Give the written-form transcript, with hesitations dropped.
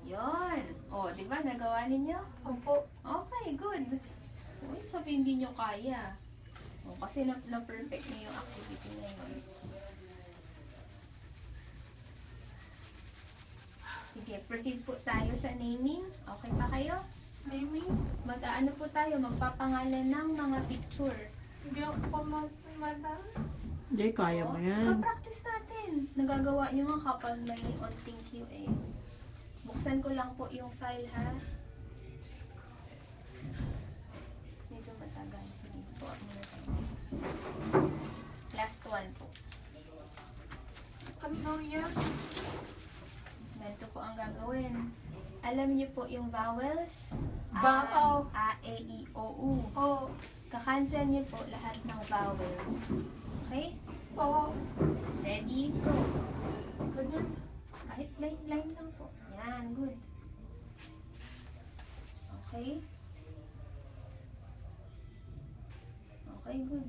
Yon. O, di ba? Nagawa ninyo? Opo. Okay, good. Uy, sabi hindi nyo kaya. O, kasi na-perfect niyo yung activity na yun. Sige, proceed po tayo sa naming. Okay pa kayo? Naming? Mag-ano po tayo? Magpapangalan ng mga picture. Hindi ako pamata. Hindi, kaya mo yan. Pa-practice natin. Nagagawa nyo nga kapag may onting QA. Buksan ko lang po yung file, ha? Medyo matagal. Sige, po. Last one po. Ano yan? Ganito po ang gagawin. Alam niyo po yung vowels? Vowel. A, E, I, O, U. Oo. Kakancel niyo po lahat ng vowels. Okay? Oo. Ready? Go. Ganyan. Kahit line lang po. Yan, good. Okay? Okay, good.